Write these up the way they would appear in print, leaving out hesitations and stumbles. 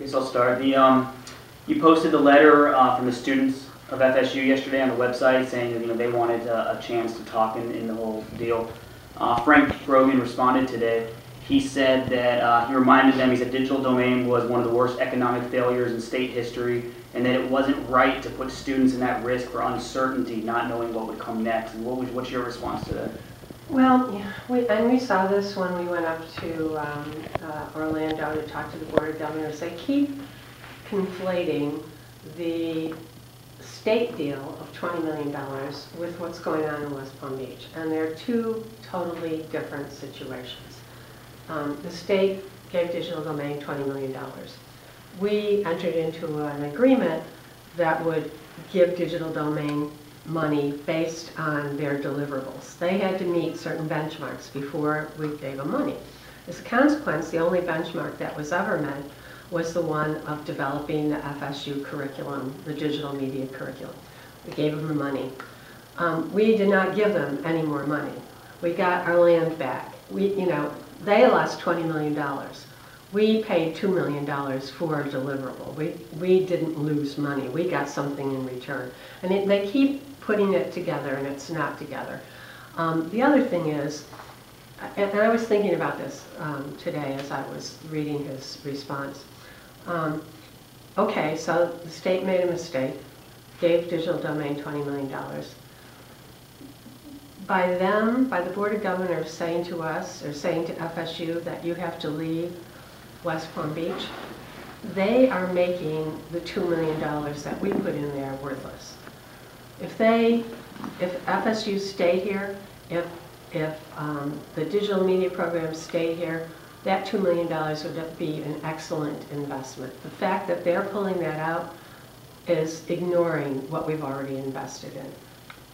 Guess I'll start. You posted the letter from the students of FSU yesterday on the website saying that they wanted a chance to talk in the whole deal. Frank Brogan responded today. He said that he reminded them, he said digital domain was one of the worst economic failures in state history, and that it wasn't right to put students in that risk for uncertainty, not knowing what would come next. And what's your response to that? Well, yeah, we saw this when we went up to Orlando to talk to the Board of Governors. They keep conflating the state deal of $20 million with what's going on in West Palm Beach. And they're two totally different situations. The state gave digital domain $20 million. We entered into an agreement that would give digital domain money based on their deliverables. They had to meet certain benchmarks before we gave them money. As a consequence, the only benchmark that was ever met was the one of developing the FSU curriculum, the digital media curriculum. We gave them the money. We did not give them any more money. We got our land back. They lost $20 million. We paid $2 million for a deliverable. We didn't lose money. We got something in return. And they keep putting it together, and it's not together. The other thing is, and I was thinking about this today as I was reading his response. Okay, so the state made a mistake, gave digital domain $20 million. By the Board of Governors saying to us, or saying to FSU that you have to leave West Palm Beach, they are making the $2 million that we put in there worthless. If FSU stayed here, if the digital media program stayed here, that $2 million would be an excellent investment. The fact that they're pulling that out is ignoring what we've already invested in.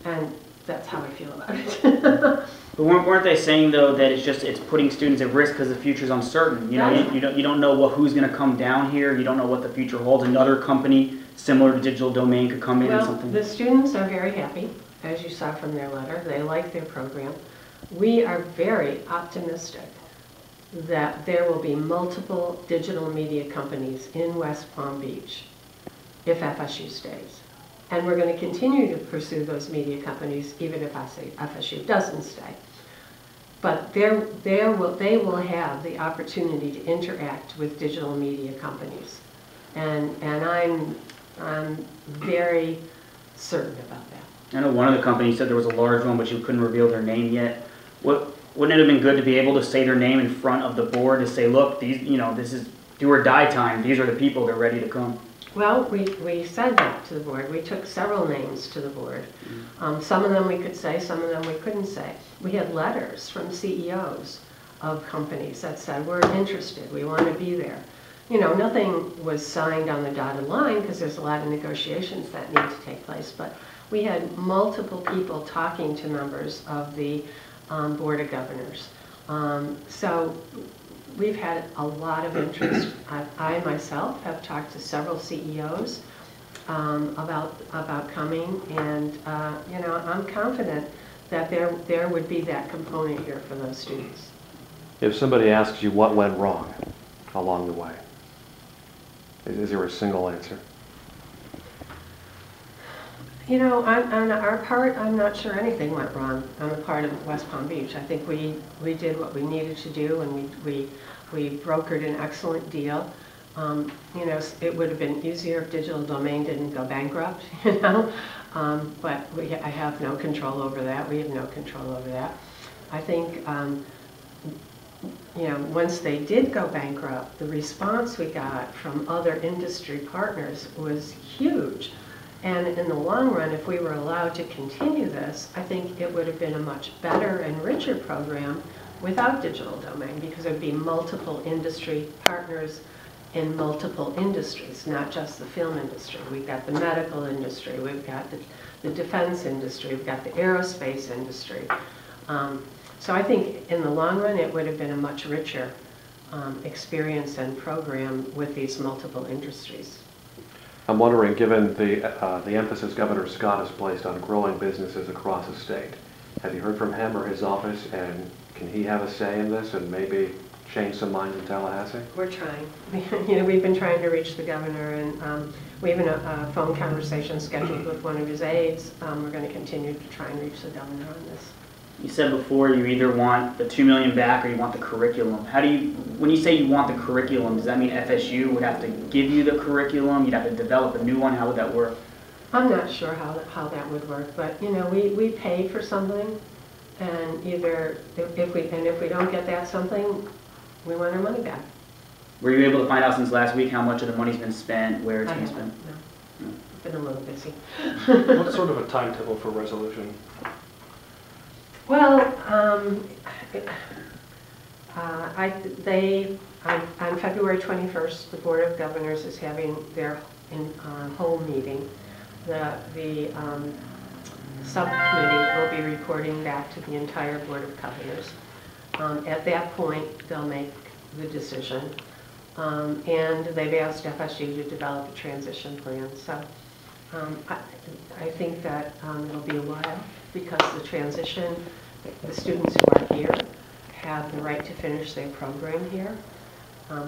And that's how I feel about it. But weren't they saying though that it's putting students at risk because the future's uncertain? You don't know who's going to come down here. You don't know what the future holds. Another company similar to digital domain could come in and something. The students are very happy, as you saw from their letter. They like their program. We are very optimistic that there will be multiple digital media companies in West Palm Beach if FSU stays. And we're going to continue to pursue those media companies even if FSU doesn't stay. But they will have the opportunity to interact with digital media companies. And I'm very certain about that. I know one of the companies said there was a large one, but you couldn't reveal their name yet. Wouldn't it have been good to be able to say their name in front of the board to say, look, this is do or die time. These are the people that are ready to come. Well, we said that to the board. We took several names to the board. Some of them we could say, some of them we couldn't say. We had letters from CEOs of companies that said, we're interested, we want to be there. Nothing was signed on the dotted line because there's a lot of negotiations that need to take place, but we had multiple people talking to members of the Board of Governors. So we've had a lot of interest. I myself have talked to several CEOs about coming, and I'm confident that there would be that component here for those students. If somebody asks you what went wrong along the way, is there a single answer? On our part, I'm not sure anything went wrong on the part of West Palm Beach. I think we did what we needed to do, and we brokered an excellent deal. It would have been easier if digital domain didn't go bankrupt, but I have no control over that. We have no control over that. I think, once they did go bankrupt, the response we got from other industry partners was huge. And in the long run, if we were allowed to continue this, I think it would have been a much better and richer program without digital domain, because there would be multiple industry partners in multiple industries, not just the film industry. We've got the medical industry, we've got the defense industry, we've got the aerospace industry. So I think in the long run, it would have been a much richer experience and program with these multiple industries. I'm wondering, given the emphasis Governor Scott has placed on growing businesses across the state, have you heard from him or his office, and can he have a say in this and maybe change some minds in Tallahassee? We're trying. You know, we've been trying to reach the governor, and we have a phone conversation scheduled with one of his aides. We're going to continue to try and reach the governor on this. You said before you either want the $2 million back or you want the curriculum. How do you, when you say you want the curriculum, does that mean FSU would have to give you the curriculum? You'd have to develop a new one? How would that work? I'm not sure how that would work, but you know, we pay for something, and either if we don't get that something, we want our money back. Were you able to find out since last week how much of the money's been spent, where it's been spent? No. I've been a little busy. What's sort of a timetable for resolution? Well, on February 21st, the Board of Governors is having their whole meeting. The subcommittee will be reporting back to the entire Board of Governors. At that point, they'll make the decision. And they've asked FSU to develop a transition plan. So I think that it'll be a while, because the transition, the students who are here have the right to finish their program here.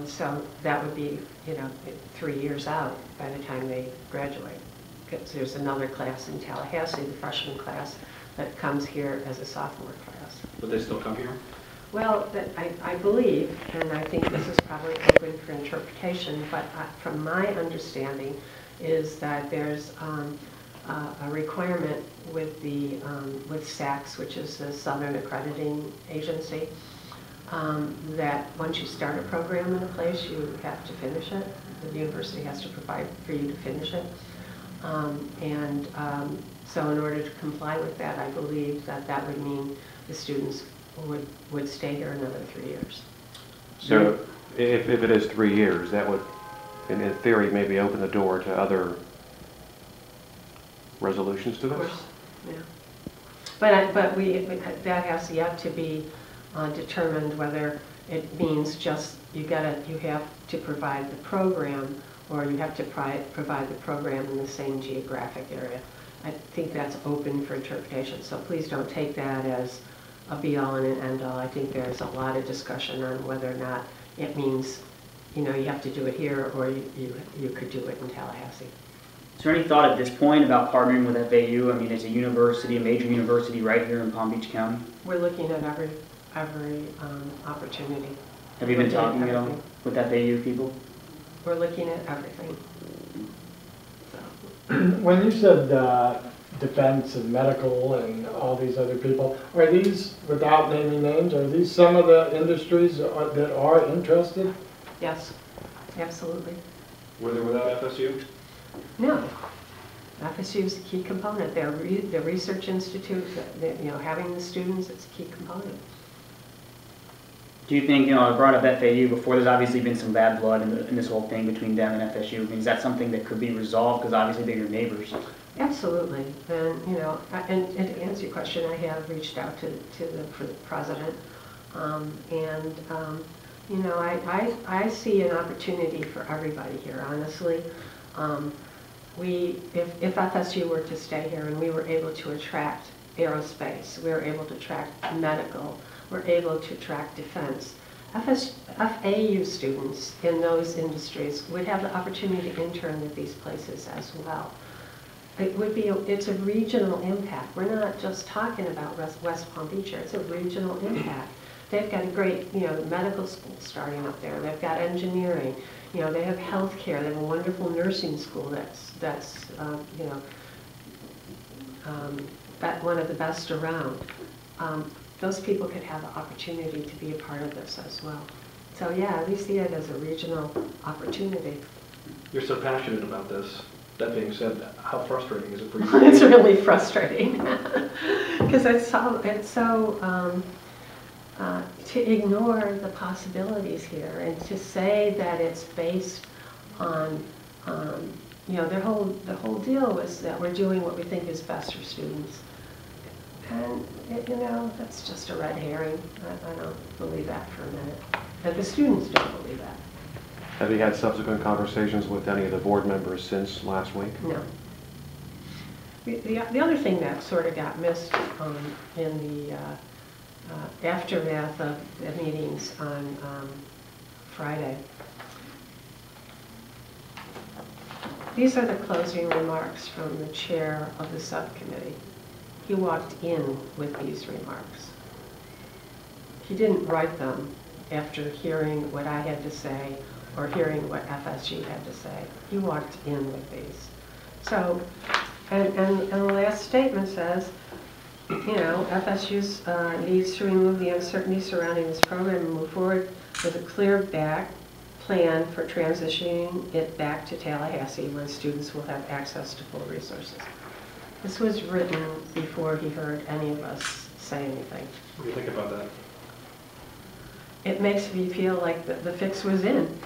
So that would be, you know, 3 years out by the time they graduate. Because there's another class in Tallahassee, the freshman class, that comes here as a sophomore class. Would they still come here? Well, I believe, and I think this is probably open for interpretation, but from my understanding is that there's a requirement with with SACS, which is the Southern Accrediting Agency, that once you start a program in a place, you have to finish it. The university has to provide for you to finish it. So in order to comply with that, I believe that would mean the students would stay here another 3 years. So if it is 3 years, that would, in theory, maybe open the door to other resolutions to this? Of course, yeah. But that has yet to be determined, whether it means just you have to provide the program, or you have to provide the program in the same geographic area. I think that's open for interpretation, so please don't take that as a be-all and an end-all. I think there's a lot of discussion on whether or not it means, you know, you have to do it here, or you could do it in Tallahassee. Is there any thought at this point about partnering with FAU? I mean, it's a university, a major university right here in Palm Beach County. We're looking at every opportunity. Have you been talking at all with FAU people? We're looking at everything. So. When you said defense and medical and all these other people, are these, without naming names, are these some of the industries that are interested? Yes, absolutely. Were they without FSU? No. FSU is a key component. The research institute, you know, having the students, it's a key component. Do you think, you know, I brought up FAU before, there's obviously been some bad blood in this whole thing between them and FSU. I mean, is that something that could be resolved? Because obviously they're your neighbors. Absolutely. And, you know, and to answer your question, I have reached out to the president. You know, I see an opportunity for everybody here, honestly. If FSU were to stay here and we were able to attract aerospace, we were able to attract medical, we're able to attract defense, FAU students in those industries would have the opportunity to intern at these places as well. It's a regional impact. We're not just talking about West Palm Beach here, it's a regional impact. They've got a great, you know, medical school starting up there. They've got engineering. You know, they have healthcare. They have a wonderful nursing school that's you know, one of the best around. Those people could have the opportunity to be a part of this as well. So yeah, we see it as a regional opportunity. You're so passionate about this. That being said, how frustrating is it for you? It's really frustrating because it's so to ignore the possibilities here and to say that it's based on, you know, the whole deal was that we're doing what we think is best for students. And, you know, that's just a red herring. I don't believe that for a minute. And the students don't believe that. Have you had subsequent conversations with any of the board members since last week? No. The other thing that sort of got missed in aftermath of the meetings on Friday. These are the closing remarks from the chair of the subcommittee. He walked in with these remarks. He didn't write them after hearing what I had to say or hearing what FSU had to say. He walked in with these. So, and the last statement says, you know, FSU needs to remove the uncertainty surrounding this program and move forward with a clear plan for transitioning it back to Tallahassee when students will have access to full resources. This was written before he heard any of us say anything. What do you think about that? It makes me feel like the fix was in.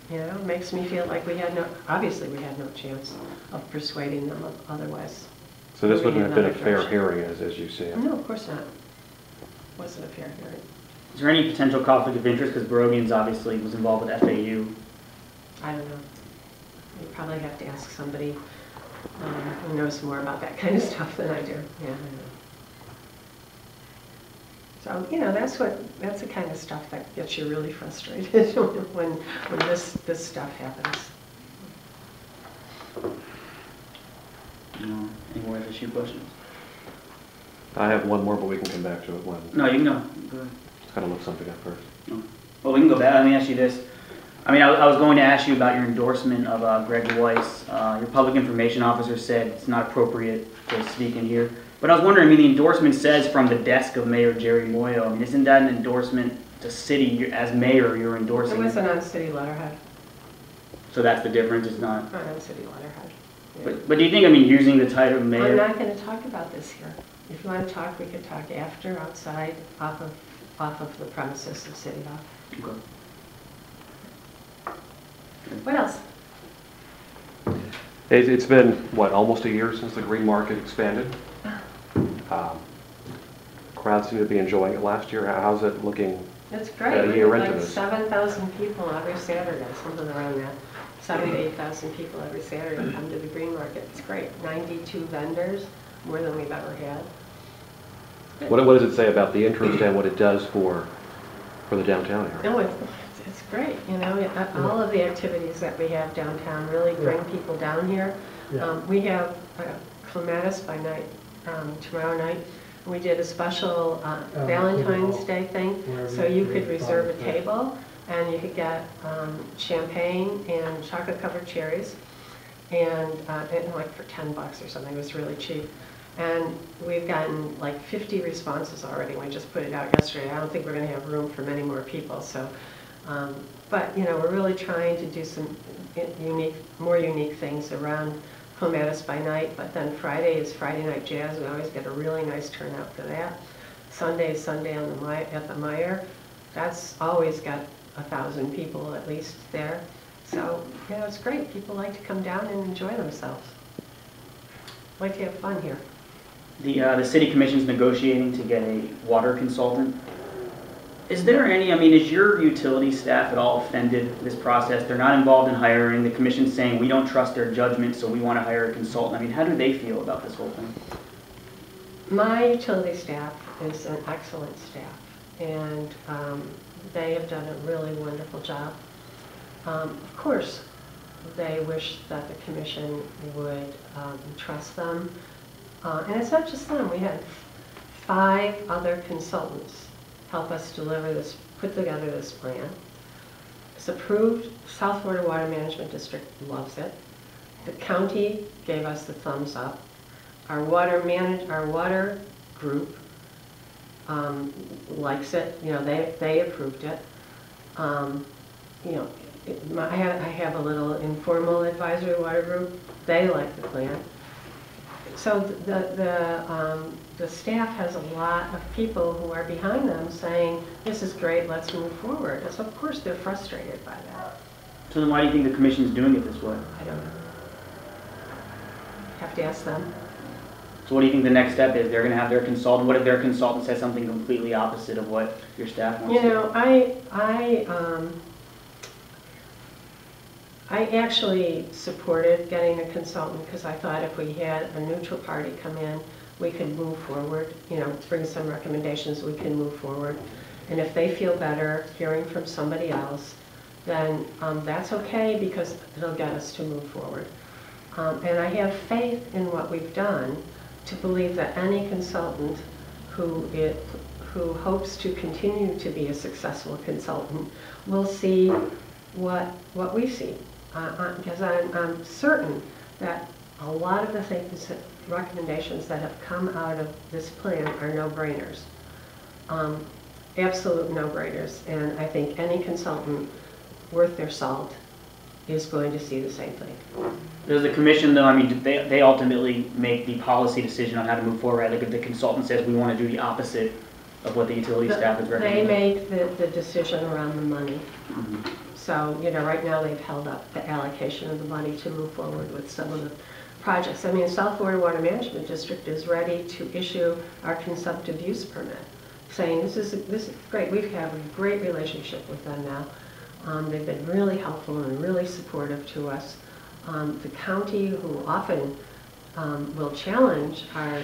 You know, it makes me feel like obviously we had no chance of persuading them otherwise. So this wouldn't have been a fair hearing as you see it? No, of course not. It wasn't a fair hearing. Is there any potential conflict of interest? Because Brogians obviously was involved with FAU. I don't know. You probably have to ask somebody who knows more about that kind of stuff than I do. Yeah, I know. So, you know, that's the kind of stuff that gets you really frustrated when this stuff happens. Any more FSU questions? I have one more, but we can come back to it when. No, you can go. Go ahead. Just gotta look something up first. No. Well, we can go back. Let me ask you this. I mean, I was going to ask you about your endorsement of Greg Weiss. Your public information officer said it's not appropriate to speak in here. But I was wondering, I mean, the endorsement says from the desk of Mayor Jerry Moyo. I mean, isn't that an endorsement to city? As mayor, you're endorsing It wasn't on city letterhead. So that's the difference, it's not? Not on city letterhead. Yeah. But do you think, I mean, using the title of mayor? I'm not going to talk about this here. If you want to talk, we could talk after, outside, off of the premises of City Hall. Okay. What else? It's been, what, almost a year since the Green Market expanded? Crowds seem to be enjoying it last year. How's it looking? It's great. A year We into had like this. 7,000 people every Saturday, something around that. 7,000 to 8,000 people every Saturday come to the Green Market. It's great. 92 vendors, more than we've ever had. What does it say about the interest and what it does for the downtown area? No, it's great. You know, all of the activities that we have downtown really bring people down here. Yeah. We have Clematis by night, tomorrow night. We did a special Valentine's Day thing, so you could reserve a table and you could get champagne and chocolate-covered cherries, and like for $10 or something. It was really cheap. And we've gotten like 50 responses already. We just put it out yesterday. I don't think we're going to have room for many more people. So, but you know, we're really trying to do some more unique things around Clematis by night. But then Friday is Friday Night Jazz. We always get a really nice turnout for that. Sunday is Sunday on at the Meyer. That's always got 1,000 people at least there. So, you know, it's great. People like to come down and enjoy themselves. Like to have fun here. The city commission's negotiating to get a water consultant. Is there any, I mean, is your utility staff at all offended with this process? They're not involved in hiring. The commission's saying we don't trust their judgment, so we want to hire a consultant. I mean, how do they feel about this whole thing? My utility staff is an excellent staff, and they have done a really wonderful job. Of course, they wish that the commission would trust them. And it's not just them. We had 5 other consultants help us put together this plan. It's approved. South Florida Water Management District loves it. The county gave us the thumbs up. Our water group likes it. You know, they approved it. You know, I have a little informal advisory water group. They like the plan. So the staff has a lot of people who are behind them saying, this is great, let's move forward. And so of course they're frustrated by that. So then why do you think the commission's doing it this way? I don't know. Have to ask them. So what do you think the next step is? They're going to have their consultant. What if their consultant says something completely opposite of what your staff wants? You know, I actually supported getting a consultant because I thought if we had a neutral party come in, we can move forward, bring some recommendations, we can move forward. And if they feel better hearing from somebody else, then that's okay, because it'll get us to move forward. And I have faith in what we've done to believe that any consultant who hopes to continue to be a successful consultant will see what we see. Because I'm certain that a lot of the things, recommendations that have come out of this plan are no-brainers. Absolute no-brainers. And I think any consultant worth their salt is going to see the same thing. Does the commission, though, I mean, they ultimately make the policy decision on how to move forward, right? Like if the consultant says we want to do the opposite of what the utility staff is recommending. They make the decision around the money. Mm-hmm. So, right now they've held up the allocation of the money to move forward with some of the projects. I mean, South Florida Water Management District is ready to issue our consumptive use permit, saying this is great. We have a great relationship with them now. They've been really helpful and really supportive to us. The county, who often will challenge our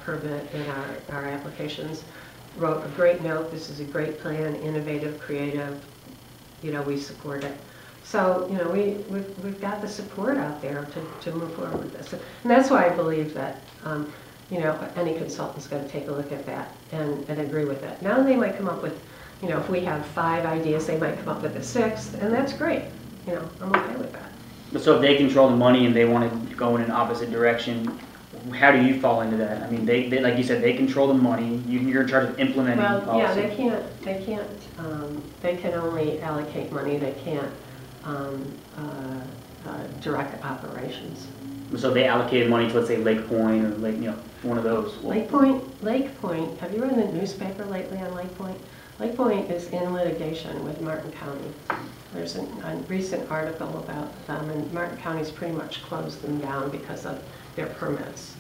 permit and our applications, wrote a great note. This is a great plan, innovative, creative. We support it. So, we've got the support out there to move forward with this. And that's why I believe that, any consultant's going to take a look at that and agree with it. Now they might come up with, if we have 5 ideas, they might come up with a 6th, and that's great. I'm okay with that. But so if they control the money and they want to go in an opposite direction, how do you fall into that? I mean, they like you said, they control the money. You're in charge of implementing policy. Yeah, they can't. They can only allocate money. They can't direct operations. So they allocated money to, let's say, Lake Point or one of those. Lake Point. Have you read the newspaper lately on Lake Point? Lake Point is in litigation with Martin County. There's a recent article about them, and Martin County's pretty much closed them down because of their permits.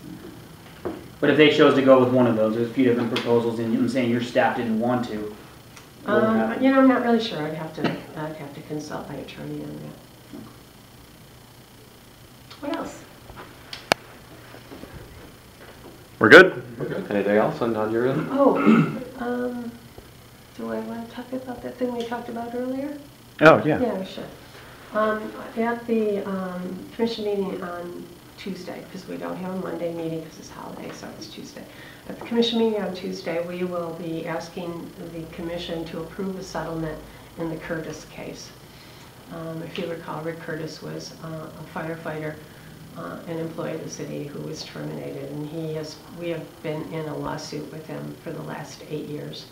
But if they chose to go with one of those, there's a few different proposals, and I'm saying your staff didn't want to. I'm not really sure. I'd have to consult my attorney on that. What else? We're good? Anything else on your end? Oh, do I want to talk about that thing we talked about earlier? Oh, yeah. Yeah, sure. At the commission meeting on Tuesday, because we don't have a Monday meeting because it's holiday, so it's Tuesday. At the commission meeting on Tuesday, we will be asking the commission to approve a settlement in the Curtis case. If you recall, Rick Curtis was a firefighter, an employee of the city who was terminated, and we have been in a lawsuit with him for the last 8 years,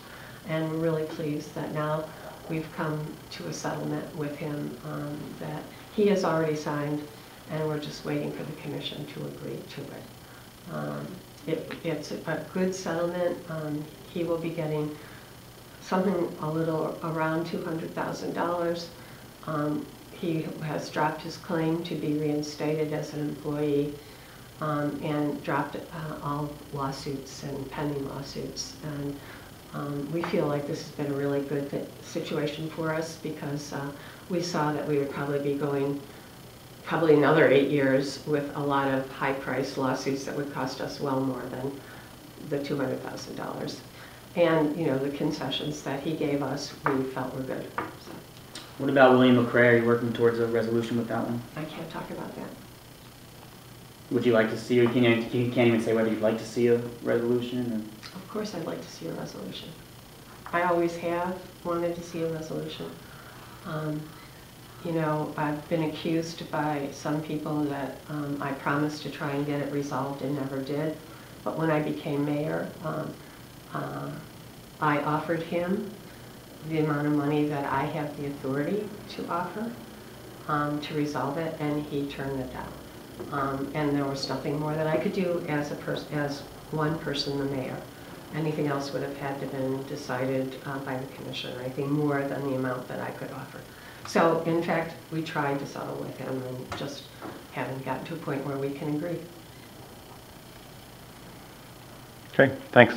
and we're really pleased that now we've come to a settlement with him that he has already signed, and we're just waiting for the commission to agree to it. It's a good settlement. He will be getting something a little around $200,000. He has dropped his claim to be reinstated as an employee and dropped all lawsuits and pending lawsuits. And we feel like this has been a really good situation for us, because we saw that we would probably be going another 8 years with a lot of high-priced lawsuits that would cost us well more than the $200,000. And, the concessions that he gave us, we felt were good. So. What about William McCray? Are you working towards a resolution with that one? I can't talk about that. Would you like to see, or you can't even say whether you'd like to see a resolution? Or? Of course I'd like to see a resolution. I always have wanted to see a resolution. I've been accused by some people that I promised to try and get it resolved and never did. But when I became mayor, I offered him the amount of money that I have the authority to offer to resolve it, and he turned it down. And there was nothing more that I could do as one person, the mayor. Anything else would have had to have been decided by the commission, or anything more than the amount that I could offer. So, in fact, we tried to settle with him and just haven't gotten to a point where we can agree. Okay, thanks.